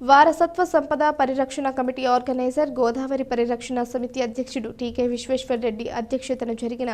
వారసత్వ సంపద పరిరక్షణ కమిటీ ఆర్గనైజర్ గోదావరి పరిరక్షణ సమితి అధ్యక్షుడు టీకే విశ్వేశ్వర్ రెడ్డి అధ్యక్షతన జరిగిన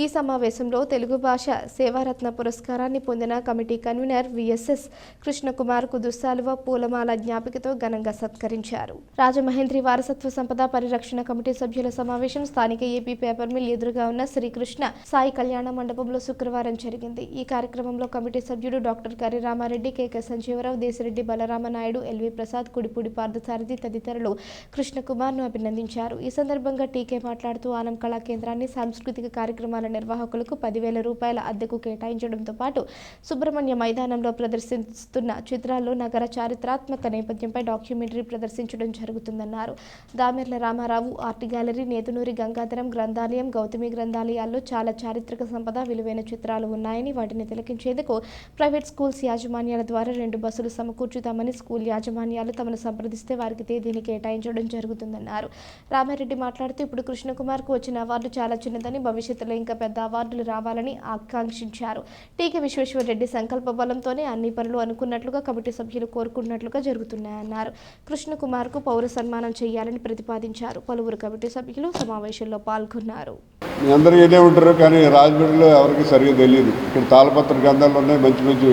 ఈ సమావేశంలో తెలుగు భాష సేవారత్న పురస్కారాన్ని పొందిన కమిటీ కన్వీనర్ విఎస్ఎస్ కృష్ణకుమార్కు దుస్సాలువ పూలమాల జ్ఞాపికతో ఘనంగా సత్కరించారు. రాజమహేంద్రి వారసత్వ సంపద పరిరక్షణ కమిటీ సభ్యుల సమావేశం స్థానిక ఏపీ పేపర్ మిల్ ఎదురుగా ఉన్న శ్రీకృష్ణ సాయి కళ్యాణ మండపంలో శుక్రవారం జరిగింది. ఈ కార్యక్రమంలో కమిటీ సభ్యుడు డాక్టర్ కరి రామారెడ్డి, కేకే సంజీవరావు, దేశిరెడ్డి బలరామనాయుడు, ఎల్వి ప్రసాద్, కుడిపూడి పార్థసారథి తదితరులు కృష్ణకుమార్ను అభినందించారు. ఈ సందర్భంగా టీకే మాట్లాడుతూ ఆనం కళా కేంద్రాన్ని సాంస్కృతిక కార్యక్రమాల నిర్వాహకులకు 10,000 రూపాయల అద్దెకు కేటాయించడంతో పాటు సుబ్రహ్మణ్య మైదానంలో ప్రదర్శిస్తున్న చిత్రాల్లో నగర చారిత్రాత్మక నేపథ్యంపై డాక్యుమెంటరీ ప్రదర్శించడం జరుగుతుందన్నారు. దామెర్ల రామారావు ఆర్ట్ గ్యాలరీ, నేతునూరి గంగాధరం గ్రంథాలయం, గౌతమి గ్రంథాలయాల్లో చాలా చారిత్రక సంపద, విలువైన చిత్రాలు ఉన్నాయని వాటిని తిలకించేందుకు ప్రైవేట్ స్కూల్స్ యాజమాన్యాల ద్వారా 2 బస్సులు సమకూర్చుతామని స్కూల్ యాజమాన్యాలు తమను సంప్రదిస్తే వారికి తేదీని కేటాయించడం జరుగుతుందన్నారు. రామారెడ్డి మాట్లాడుతూ ఇప్పుడు కృష్ణకుమార్కు వచ్చిన అవార్డు చాలా చిన్నదని, భవిష్యత్తులో ఇంకా పెద్ద అవార్డులు రావాలని ఆకాంక్షించారు. టీకే విశ్వేశ్వర్ రెడ్డి సంకల్ప బలంతోనే అన్ని పనులు అనుకున్నట్లుగా కమిటీ సభ్యులు కోరుకున్నట్లుగా జరుగుతున్నాయన్నారు. కృష్ణకుమార్కు పౌర సన్మానం చేయాలని ప్రతిపాదించారు. పలువురు కమిటీ సభ్యులు సమావేశంలో పాల్గొన్నారు. మీ అందరూ ఏదే ఉంటారు కానీ రాజమండ్రిలో ఎవరికి సరిగ్గా తెలియదు. ఇక్కడ తాళపత్ర గ్రంథాలు ఉన్నాయి, మంచి మంచి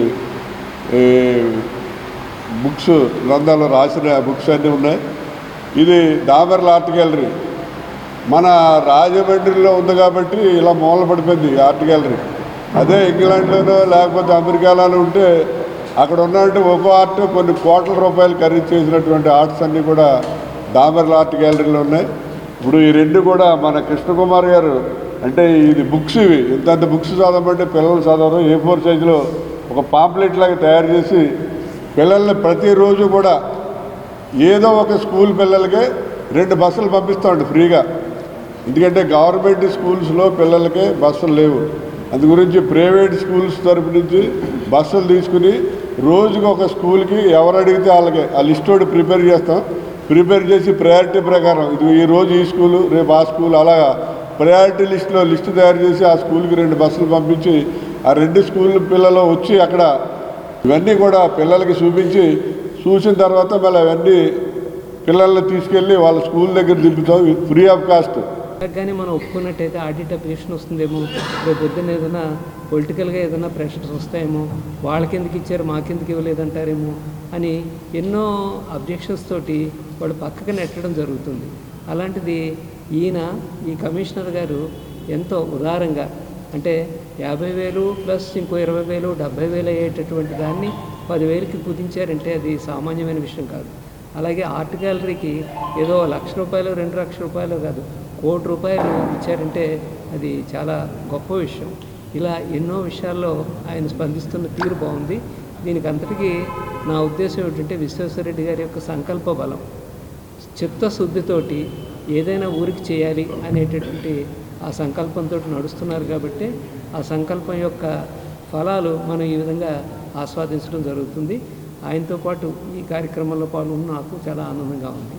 బుక్స్ గ్రంథాలు రాసిన బుక్స్ అన్నీ ఉన్నాయి. ఇది దామెర్ల ఆర్ట్ గ్యాలరీ మన రాజమండ్రిలో ఉంది కాబట్టి ఇలా మూల పడిపోయింది ఆర్ట్ గ్యాలరీ. అదే ఇంగ్లాండ్లోనో లేకపోతే అమెరికాలోనూ ఉంటే అక్కడ ఉన్నట్టు ఒక్కో ఆర్ట్ కొన్ని కోట్ల రూపాయలు ఖరీదు చేసినటువంటి ఆర్ట్స్ అన్నీ కూడా దామెర్ల ఆర్ట్ గ్యాలరీలో ఉన్నాయి. ఇప్పుడు ఈ 2 కూడా మన కృష్ణకుమార్ గారు అంటే ఇది బుక్స్, ఇవి ఇంత బుక్స్ చదవమంటే పిల్లలు చదవరు. A4 సైజులో ఒక పాంప్లెట్ లాగా తయారు చేసి పిల్లల్ని ప్రతిరోజు కూడా ఏదో ఒక స్కూల్ పిల్లలకి 2 బస్సులు పంపిస్తామండి ఫ్రీగా. ఎందుకంటే గవర్నమెంట్ స్కూల్స్లో పిల్లలకి బస్సులు లేవు. అందు గురించి ప్రైవేట్ స్కూల్స్ తరపు నుంచి బస్సులు తీసుకుని రోజుకి ఒక స్కూల్కి ఎవరు అడిగితే వాళ్ళకి ఆ లిస్ట్ ఒకటి ప్రిపేర్ చేసి ప్రయారిటీ ప్రకారం ఇది ఈరోజు ఈ స్కూలు, రేపు ఆ స్కూల్, అలాగా ప్రయారిటీ లిస్టు తయారు చేసి ఆ స్కూల్కి 2 బస్సులు పంపించి ఆ 2 స్కూల్ పిల్లలు వచ్చి అక్కడ ఇవన్నీ కూడా పిల్లలకి చూసిన తర్వాత మళ్ళీ అవన్నీ పిల్లల్ని తీసుకెళ్ళి వాళ్ళ స్కూల్ దగ్గర దింపుతాం ఫ్రీ ఆఫ్ కాస్ట్. కానీ మనం ఒప్పుకున్నట్టయితే ఆడిట్ అప్లికేషన్ వస్తుందేమో, రేపు పొద్దున్న ఏదైనా పొలిటికల్గా ఏదైనా ప్రెషర్స్ వస్తాయేమో, వాళ్ళకెందుకు ఇచ్చారు మాకెందుకు ఇవ్వలేదంటారేమో అని ఎన్నో అబ్జెక్షన్స్ తోటి వాళ్ళు పక్కకి నెట్టడం జరుగుతుంది. అలాంటిది ఈ కమిషనర్ గారు ఎంతో ఉదారంగా అంటే 50,000 ప్లస్ ఇంకో 20,000 70,000 అయ్యేటటువంటి దాన్ని 10,000కి కుదించారంటే అది సామాన్యమైన విషయం కాదు. అలాగే ఆర్ట్ గ్యాలరీకి ఏదో ₹1,00,000 ₹2,00,000 కాదు, ₹1,00,00,000 ఇచ్చారంటే అది చాలా గొప్ప విషయం. ఇలా ఎన్నో విషయాల్లో ఆయన స్పందిస్తున్న తీరు బాగుంది. దీనికి అంతటికీ నా ఉద్దేశం ఏమిటంటే విశ్వేశ్వరరెడ్డి గారి యొక్క సంకల్ప బలం, చిత్తశుద్ధితోటి ఏదైనా ఊరికి చేయాలి అనేటటువంటి ఆ సంకల్పంతో నడుస్తున్నారు కాబట్టి ఆ సంకల్పం యొక్క ఫలాలు మనం ఈ విధంగా ఆస్వాదించడం జరుగుతుంది. ఆయనతో పాటు ఈ కార్యక్రమంలో పాల్గొన్న నాకు చాలా ఆనందంగా ఉంది.